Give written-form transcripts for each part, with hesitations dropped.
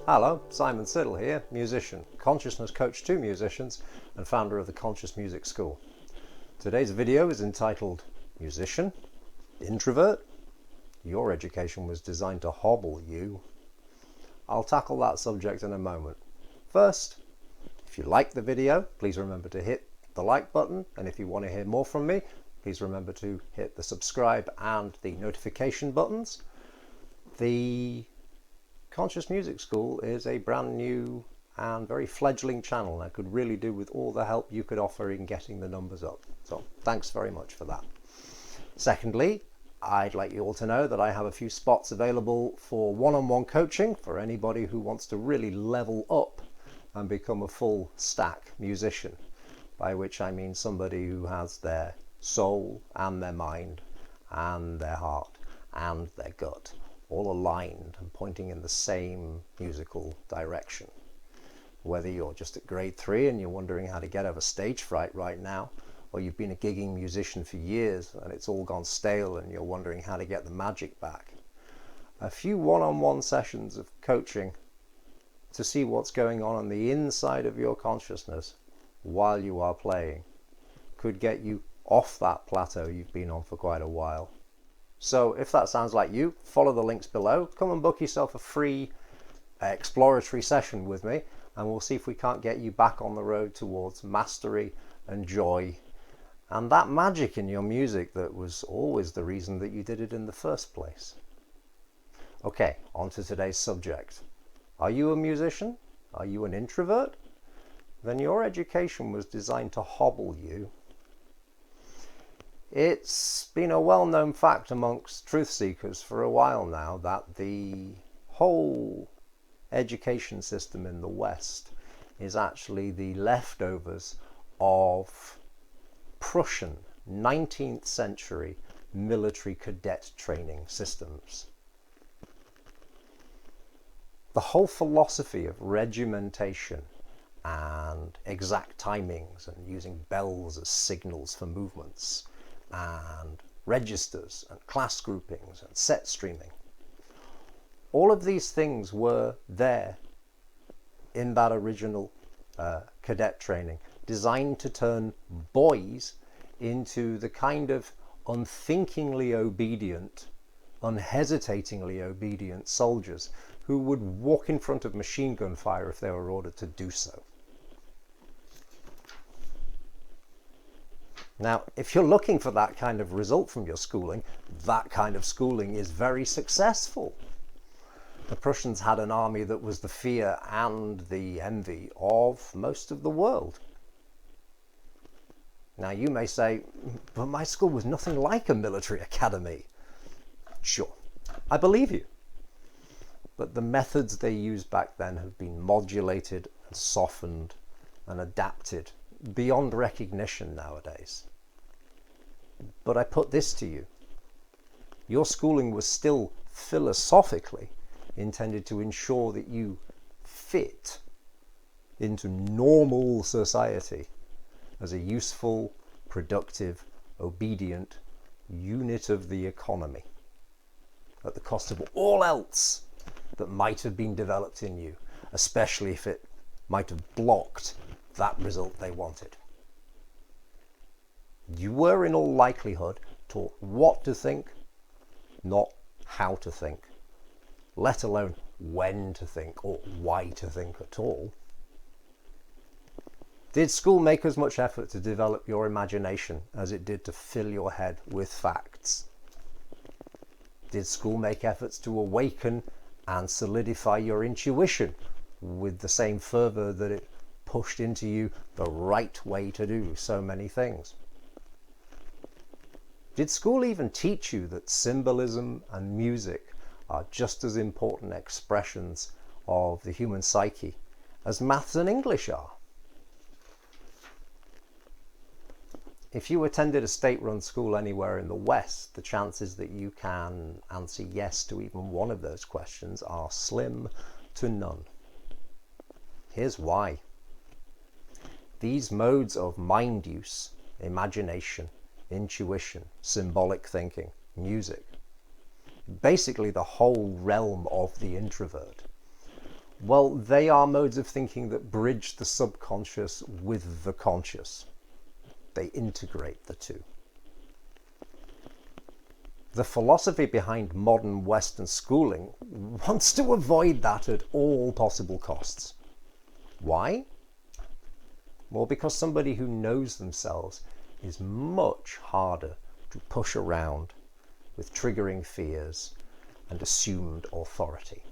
Hello, Simon Siddle here, musician, consciousness coach to musicians and founder of the Conscious Music School. Today's video is entitled Musician, Introvert, Your Education Was Designed to Hobble You. I'll tackle that subject in a moment. First, if you like the video, please remember to hit the like button, and if you want to hear more from me, please remember to hit the subscribe and the notification buttons. The Conscious Music School is a brand new and very fledgling channel, and I could really do with all the help you could offer in getting the numbers up. So thanks very much for that. Secondly, I'd like you all to know that I have a few spots available for one-on-one coaching for anybody who wants to really level up and become a full stack musician, by which I mean somebody who has their soul and their mind and their heart and their gut all aligned and pointing in the same musical direction. Whether you're just at grade 3 and you're wondering how to get over stage fright right now, or you've been a gigging musician for years and it's all gone stale and you're wondering how to get the magic back. A few one-on-one sessions of coaching to see what's going on the inside of your consciousness while you are playing could get you off that plateau you've been on for quite a while. So if that sounds like you, follow the links below, come and book yourself a free exploratory session with me, and we'll see if we can't get you back on the road towards mastery and joy and that magic in your music that was always the reason that you did it in the first place. Okay, on to today's subject. Are you a musician? Are you an introvert? Then your education was designed to hobble you. It's been a well-known fact amongst truth seekers for a while now that the whole education system in the West is actually the leftovers of Prussian 19th century military cadet training systems. The whole philosophy of regimentation and exact timings and using bells as signals for movements and registers and class groupings and set streaming. All of these things were there in that original cadet training, designed to turn boys into the kind of unthinkingly obedient, unhesitatingly obedient soldiers who would walk in front of machine gun fire if they were ordered to do so. Now, if you're looking for that kind of result from your schooling, that kind of schooling is very successful. The Prussians had an army that was the fear and the envy of most of the world. Now, you may say, but my school was nothing like a military academy. Sure, I believe you. But the methods they used back then have been modulated and softened and adapted beyond recognition nowadays. But I put this to you. Your schooling was still philosophically intended to ensure that you fit into normal society as a useful, productive, obedient unit of the economy at the cost of all else that might have been developed in you, especially if it might have blocked that result they wanted. You were in all likelihood taught what to think, not how to think, let alone when to think or why to think at all. Did school make as much effort to develop your imagination as it did to fill your head with facts? Did school make efforts to awaken and solidify your intuition with the same fervor that it pushed into you the right way to do so many things? Did school even teach you that symbolism and music are just as important expressions of the human psyche as maths and English are? If you attended a state-run school anywhere in the West, the chances that you can answer yes to even one of those questions are slim to none. Here's why. These modes of mind use, imagination, intuition, symbolic thinking, music, basically the whole realm of the introvert, Well, they are modes of thinking that bridge the subconscious with the conscious. They integrate the two. The philosophy behind modern Western schooling wants to avoid that at all possible costs. Why? Well, because somebody who knows themselves is much harder to push around with triggering fears and assumed authority.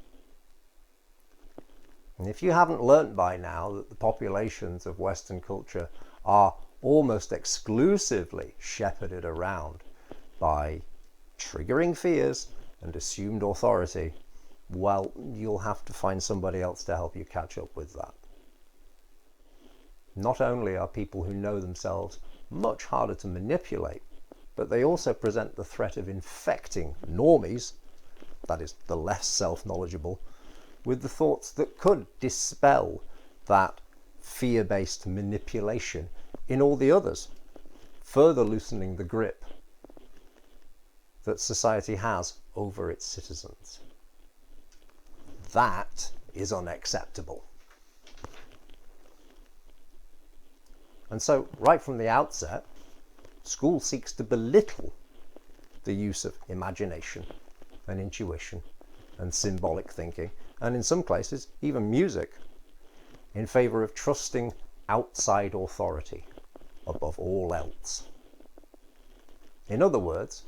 And if you haven't learnt by now that the populations of Western culture are almost exclusively shepherded around by triggering fears and assumed authority, well, you'll have to find somebody else to help you catch up with that. Not only are people who know themselves much harder to manipulate, but they also present the threat of infecting normies, that is, the less self-knowledgeable, with the thoughts that could dispel that fear-based manipulation in all the others, further loosening the grip that society has over its citizens. That is unacceptable. And so, right from the outset, school seeks to belittle the use of imagination and intuition and symbolic thinking, and in some cases, even music, in favor of trusting outside authority above all else. In other words,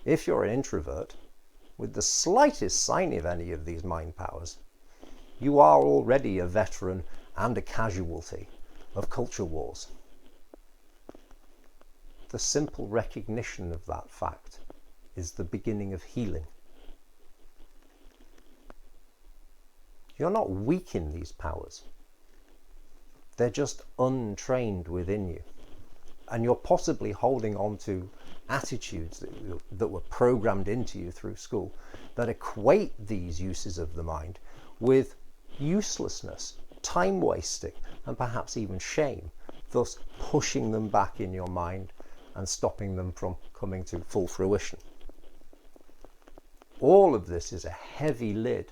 if you're an introvert, with the slightest sign of any of these mind powers, you are already a veteran and a casualty of culture wars. The simple recognition of that fact is the beginning of healing. You're not weak in these powers. They're just untrained within you. And you're possibly holding on to attitudes that were programmed into you through school that equate these uses of the mind with uselessness, time wasting, and perhaps even shame, thus pushing them back in your mind and stopping them from coming to full fruition. All of this is a heavy lid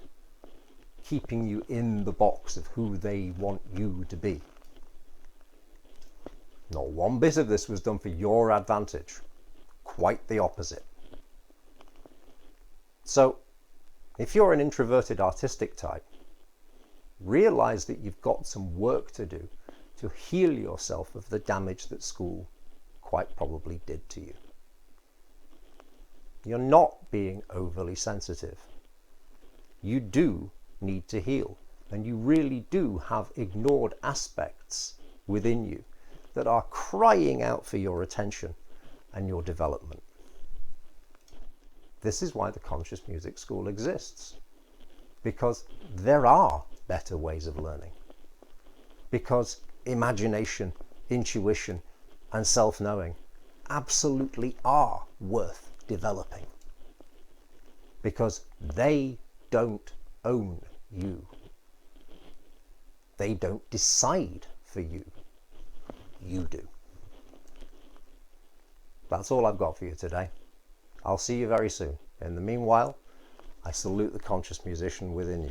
keeping you in the box of who they want you to be. Not one bit of this was done for your advantage. Quite the opposite. So, if you're an introverted artistic type, realize that you've got some work to do to heal yourself of the damage that school quite probably did to you. You're not being overly sensitive. You do need to heal, and you really do have ignored aspects within you that are crying out for your attention and your development. This is why the Conscious Music School exists, because there are better ways of learning, because imagination, intuition, and self-knowing absolutely are worth developing, because they don't own you. They don't decide for you. You do. That's all I've got for you today. I'll see you very soon. In the meanwhile, I salute the conscious musician within you.